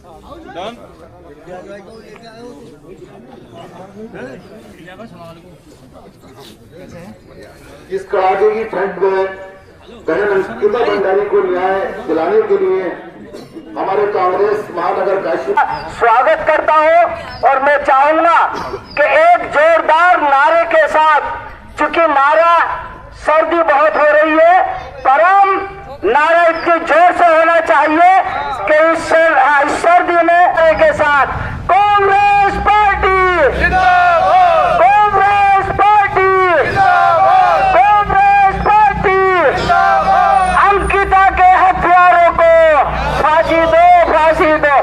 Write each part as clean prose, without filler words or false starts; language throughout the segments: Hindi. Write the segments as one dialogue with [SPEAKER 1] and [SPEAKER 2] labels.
[SPEAKER 1] इस कड़ाके की ठंड में बहन अंकिता भंडारी को न्याय दिलाने के लिए हमारे कांग्रेस महानगर काशी
[SPEAKER 2] स्वागत करता हूं और मैं चाहूंगा कि एक जोरदार नारे के साथ, चूंकि नारा सर्दी बहुत हो रही है, पर हम नारा इतनी जोर से होना चाहिए कि इस सर्दी में के साथ कांग्रेस पार्टी जिंदाबाद, कांग्रेस पार्टी जिंदाबाद, कांग्रेस पार्टी जिंदाबाद। अंकिता के हथियारों को फांसी दो, फांसी दो,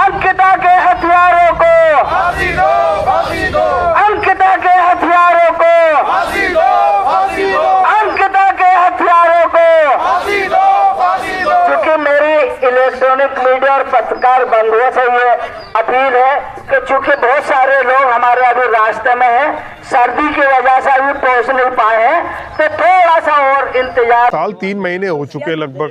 [SPEAKER 2] अंकिता के हथियारों को फांसी दो, फांसी दो, अंकिता के हथियारों को फांसी दो, फांसी दो, अंकिता के हथियारों को फांसी दो, फांसी दो। क्योंकि मेरी इलेक्ट्रॉनिक मीडिया और पत्रकार बंधुओं से ये अपील है कि चूंकि बहुत सारे लोग हमारे अभी रास्ते में हैं, सर्दी की वजह से अभी पहुंच नहीं पाए हैं, तो थोड़ा सा और इंतजार।
[SPEAKER 3] साल 3 महीने हो चुके लगभग।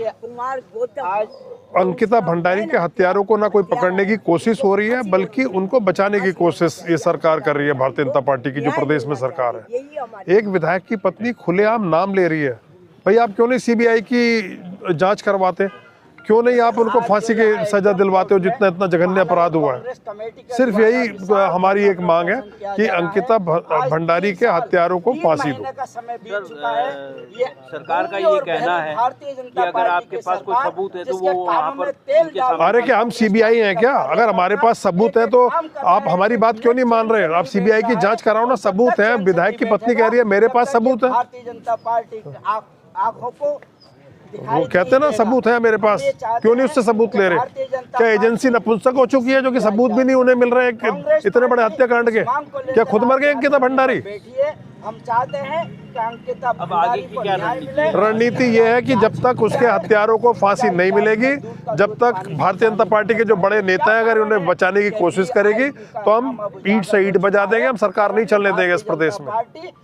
[SPEAKER 3] अंकिता भंडारी के हत्यारों को ना कोई पकड़ने की कोशिश हो रही है, बल्कि उनको बचाने की कोशिश ये सरकार कर रही है, भारतीय जनता पार्टी की जो प्रदेश में सरकार है। एक विधायक की पत्नी खुलेआम नाम ले रही है। भाई आप क्यों नहीं सीबीआई की जांच करवाते, क्यों नहीं आप उनको फांसी की सजा दिलवाते हो, जितना इतना जघन्य अपराध हुआ है। सिर्फ यही हमारी एक मांग है कि अंकिता भंडारी के हत्यारों को फांसी दो।
[SPEAKER 4] सरकार का ये कहना है कि अगर आपके पास कोई सबूत है तो वो वहाँ पर।
[SPEAKER 3] अरे क्या हम सीबीआई हैं क्या? अगर हमारे पास सबूत है तो आप हमारी बात क्यों नहीं मान रहे? आप सीबीआई की जांच कराओ ना, सबूत है। विधायक की पत्नी कह रही है मेरे पास सबूत है।
[SPEAKER 2] भारतीय जनता पार्टी आंखों को
[SPEAKER 3] वो कहते हैं ना सबूत है मेरे पास, क्यों नहीं उससे सबूत ले रहे? क्या एजेंसी नपुंसक हो चुकी है जो कि सबूत भी नहीं उन्हें मिल रहे इतने बड़े हत्याकांड के? क्या खुद मर गए अंकिता भंडारी?
[SPEAKER 2] हम चाहते हैं कि अंकिता
[SPEAKER 4] अब आगे की क्या
[SPEAKER 3] रणनीति ये है कि जब तक उसके हत्यारों को फांसी नहीं मिलेगी, जब तक भारतीय जनता पार्टी के जो बड़े नेता हैं अगर उन्हें बचाने की कोशिश करेगी तो हम ईंट से ईंट बजा देंगे। हम सरकार नहीं चलने देंगे इस प्रदेश में।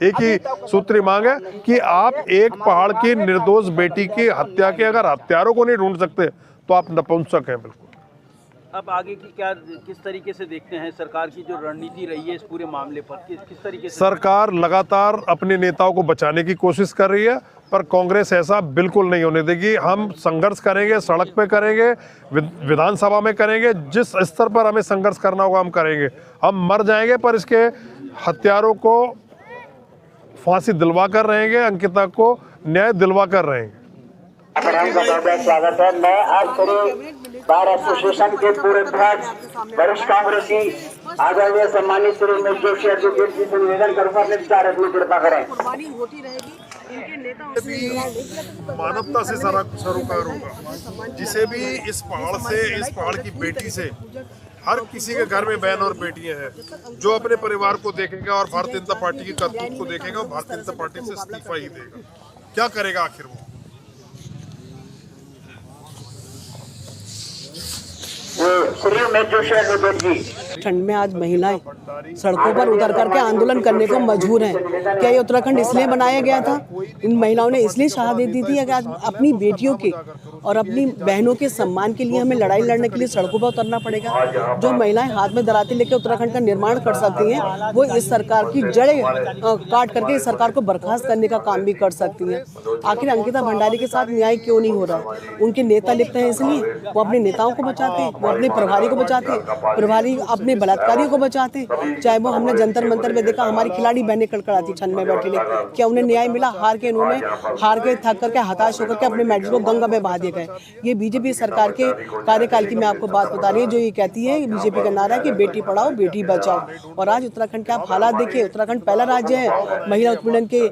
[SPEAKER 3] एक ही सूत्री मांग है कि आप एक पहाड़ की निर्दोष बेटी की हत्या के अगर हत्यारों को नहीं ढूंढ सकते तो आप नपुंसक हैं। बिल्कुल।
[SPEAKER 4] अब आगे की क्या, किस तरीके से देखते हैं सरकार की जो रणनीति रही है इस पूरे मामले पर, किस तरीके से? सरकार
[SPEAKER 3] लगातार अपने नेताओं को बचाने की कोशिश कर रही है, पर कांग्रेस ऐसा बिल्कुल नहीं होने देगी। हम संघर्ष करेंगे, सड़क पे करेंगे, विधानसभा में करेंगे, जिस स्तर पर हमें संघर्ष करना होगा हम करेंगे। हम मर जाएंगे पर इसके हत्यारों को फांसी दिलवा कर रहेंगे, अंकिता को न्याय दिलवा कर रहेंगे।
[SPEAKER 2] स्वागत है। मैं आज पूरे बार एसोसिएशन के पूरे अध्यक्ष वरिष्ठ कांग्रेसी आदरणीय सम्मानित श्री उमेश जोशी एडवोकेट जी से निवेदन करूंगा अपने विचार रखने की कृपा करें।
[SPEAKER 3] मानवता से सरोकार होगा, जिसे भी इस पहाड़ की बेटी से, हर किसी के घर में बहन और बेटियां हैं, जो अपने परिवार को देखेगा और भारतीय जनता पार्टी की करतूत को देखेगा और भारतीय जनता पार्टी से इस्तीफा ही देगा। क्या करेगा आखिर वो?
[SPEAKER 5] ठंड में आज महिलाएं सड़कों पर उतर करके आंदोलन करने को मजबूर हैं। क्या ये उत्तराखंड इसलिए बनाया गया था? इन महिलाओं ने इसलिए शहादत दी थी कि आज अपनी बेटियों के और अपनी बहनों के सम्मान के लिए हमें लड़ाई लड़ने के लिए सड़कों पर उतरना पड़ेगा। जो महिलाएं हाथ में दराती लेकर उत्तराखंड का निर्माण कर सकती हैं, वो इस सरकार की जड़ें काट करके इस सरकार को बर्खास्त करने का काम भी कर सकती हैं। आखिर अंकिता भंडारी के साथ न्याय क्यों नहीं हो रहा? उनके नेता लिखते हैं इसलिए, वो अपने नेताओं को बचाते, वो अपने प्रभारी को बचाते, प्रभारी अपने बलात्कारियों को बचाते। चाहे वो हमने जंतर मंतर में देखा, हमारी खिलाड़ी बहनें कड़कड़ाती छन में बैठी, क्या उन्हें न्याय मिला? हार के थक करके हताश होकर के अपने मेडल को गंगा में बहा दिए गए। ये बीजेपी सरकार के कार्यकाल की मैं आपको बात बता रही हूँ, जो ये कहती है बीजेपी का नारा है कि बेटी पढ़ाओ बेटी बचाओ। और आज उत्तराखंड के आप हालात देखिए। उत्तराखंड पहला राज्य है महिला उत्पीड़न के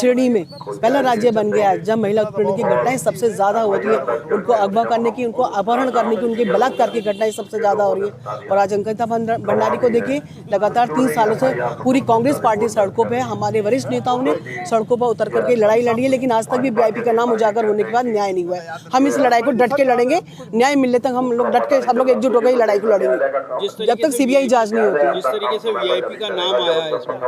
[SPEAKER 5] श्रेणी में, पहला राज्य बन गया है जब महिला उत्पीड़न की घटनाएं सबसे ज्यादा होती है। उनको अगवा करने की, उनको अपहरण करने की, उनके बलात्कार की घटनाएं सबसे ज्यादा हो रही है। और आज अंकिता भंडारी को देखिए, लगातार 3 सालों से पूरी कांग्रेस पार्टी सड़कों पे, हमारे वरिष्ठ नेताओं ने सड़कों पर उतर करके लड़ाई लड़ी है, लेकिन आज तक भी वीआईपी का नाम उजागर होने के बाद न्याय नहीं हुआ है। हम इस लड़ाई को डट के लड़ेंगे, न्याय मिलने तक हम लोग डट के, सब लोग एकजुट होकर लड़ाई को लड़ेंगे जब तक सीबीआई जांच नहीं होती।
[SPEAKER 4] जिस तरीके से वीआईपी का नाम आया है इसमें,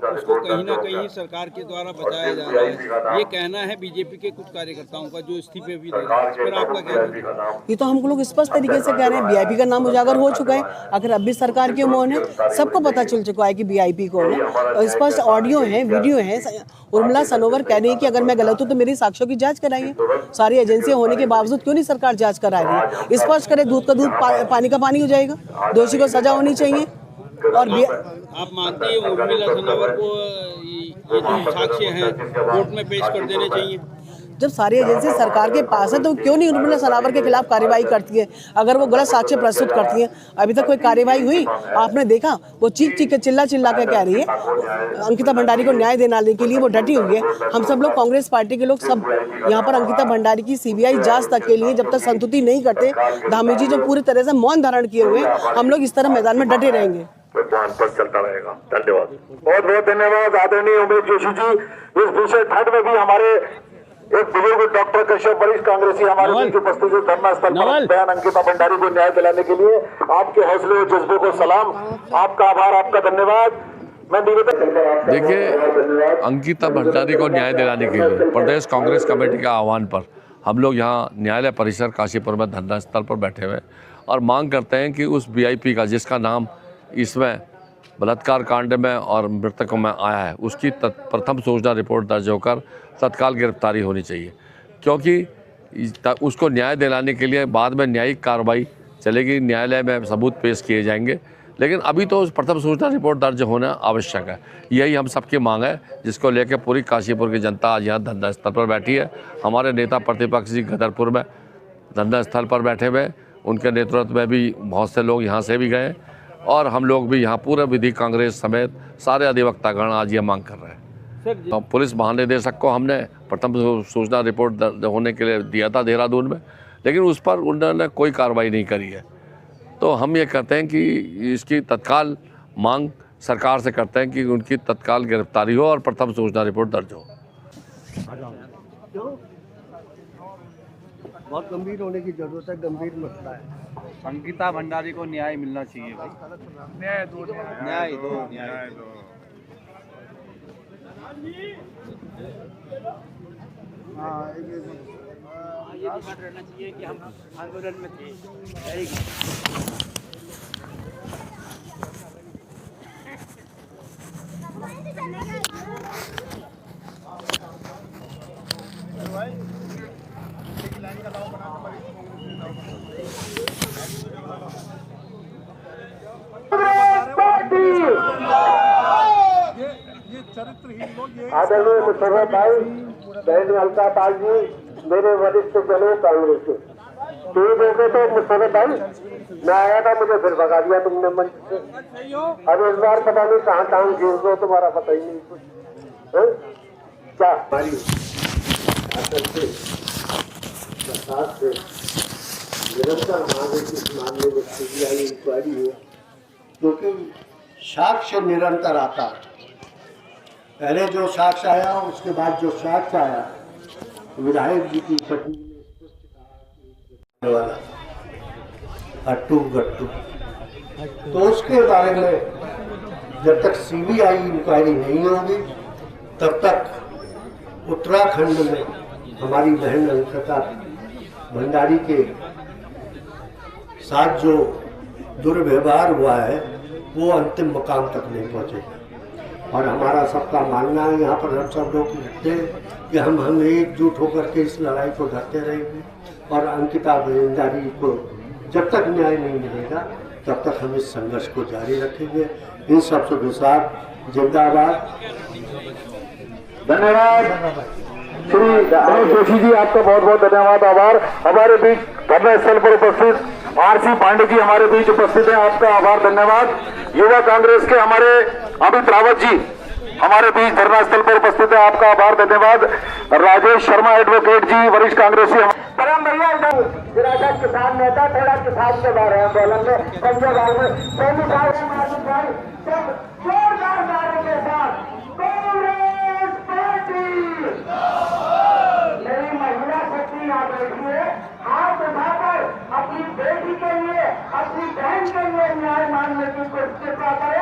[SPEAKER 4] उसको कहीं ना कहीं सरकार के द्वारा बचाया जा रहा है, ये कहना है बीजेपी के कुछ कार्यकर्ताओं का, जो इस्तीफे भी दे रहे हैं। इस पर आपका क्या कहना है?
[SPEAKER 5] ये तो हम लोग स्पष्ट तरीके से कह रहे हैं, वीआईपी का नाम उजागर हो चुका है। अगर अब भी सरकार के मौन है, सबको पता चल चुका है कि वीआईपी कौन है, और स्पष्ट ऑडियो है, वीडियो है। उर्मिला सनोवर कह रही है कि अगर मैं गलत हूँ तो मेरी साक्ष्यों की जांच कराइए। सारी एजेंसियां होने के बावजूद क्यों नहीं सरकार जांच करा रही है? स्पष्ट करे, दूध का दूध पानी का पानी हो जाएगा, दोषी को सजा होनी चाहिए। और
[SPEAKER 4] आप मानते हैं उर्मिला सनोवर को ये जो साक्ष्य हैं कोर्ट में पेश कर देने चाहिए?
[SPEAKER 5] जब सारी एजेंसी सरकार के पास है तो क्यों नहीं उर्मिला सनोवर के खिलाफ कार्रवाई करती है? अगर वो गलत साक्ष्य प्रस्तुत करती है, अभी तक कोई कार्रवाई हुई? आपने देखा वो चीख के चिल्ला के कह रही है अंकिता भंडारी को न्याय देने के लिए वो डटी हुई है। हम सब लोग कांग्रेस पार्टी के लोग सब यहाँ पर अंकिता भंडारी की सीबीआई जांच तक के लिए जब तक संतुष्टि नहीं करते, धामी जी जो पूरी तरह से मौन धारण किए हुए, हम लोग इस तरह मैदान में डटे रहेंगे।
[SPEAKER 1] पर चलता रहेगा। धन्यवाद, बहुत बहुत धन्यवाद आदरणीय उमेश जोशी जी। इस विषय खंड में भी हमारे एक बुजुर्ग डॉक्टर कश्यप वरिष्ठ कांग्रेसी हमारे बीच उपस्थित है। धरना स्थल पर बहन अंकिता भंडारी को न्याय दिलाने के लिए आपके हौसले और जज्बे को सलाम, आपका आभार, आपका धन्यवाद। मैं निवेदन,
[SPEAKER 6] देखिए, अंकिता भंडारी को न्याय दिलाने के लिए प्रदेश कांग्रेस कमेटी के आह्वान पर हम लोग यहाँ न्यायालय परिसर काशीपुर में धरना स्थल पर बैठे हुए और मांग करते हैं कि उस वीआईपी का जिसका नाम इसमें बलात्कार कांड में और मृतकों में आया है, उसकी प्रथम सूचना रिपोर्ट दर्ज होकर तत्काल गिरफ्तारी होनी चाहिए, क्योंकि उसको न्याय दिलाने के लिए बाद में न्यायिक कार्रवाई चलेगी, न्यायालय में सबूत पेश किए जाएंगे, लेकिन अभी तो प्रथम सूचना रिपोर्ट दर्ज होना आवश्यक है। यही हम सबकी मांग है, जिसको लेकर पूरी काशीपुर की जनता आज यहाँ धरना स्थल पर बैठी है। हमारे नेता प्रतिपक्ष जी गदरपुर में धरना स्थल पर बैठे हुए, उनके नेतृत्व में भी बहुत से लोग यहाँ से भी गए और हम लोग भी यहाँ पूरे विधि कांग्रेस समेत सारे अधिवक्तागण आज ये मांग कर रहे हैं। तो पुलिस महानिदेशक को हमने प्रथम सूचना रिपोर्ट दर्ज होने के लिए दिया था देहरादून में, लेकिन उस पर उन्होंने कोई कार्रवाई नहीं करी है। तो हम ये कहते हैं कि इसकी तत्काल मांग सरकार से करते हैं कि उनकी तत्काल गिरफ्तारी हो और प्रथम सूचना रिपोर्ट दर्ज हो।
[SPEAKER 7] बहुत गंभीर होने की जरूरत है, गंभीर मसला है।
[SPEAKER 8] अंकिता भंडारी को न्याय मिलना चाहिए भाई, न्याय दो, न्याय दो, न्याय दो।
[SPEAKER 7] हाँ,
[SPEAKER 4] ये डिमांड रहना चाहिए कि हम आंदोलन में थे।
[SPEAKER 1] आदरणीय मुशर्रफ भाई, बहन अलका पाल जी, मेरे वरिष्ठ जनों कांग्रेस के तेज हो गए। तो मुशर्रफ भाई, मैं आया था, मुझे फिर भगा दिया तुमने मंच से। अब इस बार पता नहीं कहाँ टांग घिर दो, तुम्हारा पता ही नहीं कुछ क्या। हमारी सरकार से निरंतर मांग है कि इस मामले में सीबीआई इंक्वायरी हो, क्योंकि साक्ष्य निरंतर आता है। पहले जो साक्ष्य आया, उसके बाद जो साक्ष्य आया, विधायक जी की पत्नी ने वाला हट्टू गट्टू, तो उसके बारे में जब तक सीबीआई इंक्वायरी नहीं होगी तब तक उत्तराखंड में हमारी बहन अंकिता भंडारी के साथ जो दुर्व्यवहार हुआ है वो अंतिम मुकाम तक नहीं पहुंचेगा। और हमारा सबका मानना है, यहाँ पर हम सब लोग लिखते हैं कि हम एकजुट होकर के इस लड़ाई को लड़ते रहेंगे और अंकिता भंडारी को जब तक न्याय नहीं मिलेगा तब तक हम इस संघर्ष को जारी रखेंगे। इन सबसे विशाल जिंदाबाद। धन्यवाद श्री उमेश जोशी जी, आपका बहुत बहुत धन्यवाद, आभार। हमारे बीच धरना स्थल पर उपस्थित आरसी पांडे जी हमारे बीच उपस्थित हैं, आपका आभार, धन्यवाद। युवा कांग्रेस के हमारे अमित रावत जी
[SPEAKER 2] हमारे बीच धरना स्थल पर उपस्थित है, आपका आभार, धन्यवाद। राजेश शर्मा एडवोकेट जी, वरिष्ठ कांग्रेसी। परम भैया इधर किसान नेता, थोड़ा किसान के बारे में बोलेंगे। संजय भाई में सब जोरदार नारे के साथ कांग्रेस पार्टी। मेरी महिला शक्ति यहाँ बैठी है, हाथ उठाकर अपनी बेटी के लिए, अपनी बहन के लिए न्याय मांगने की कृपा करें।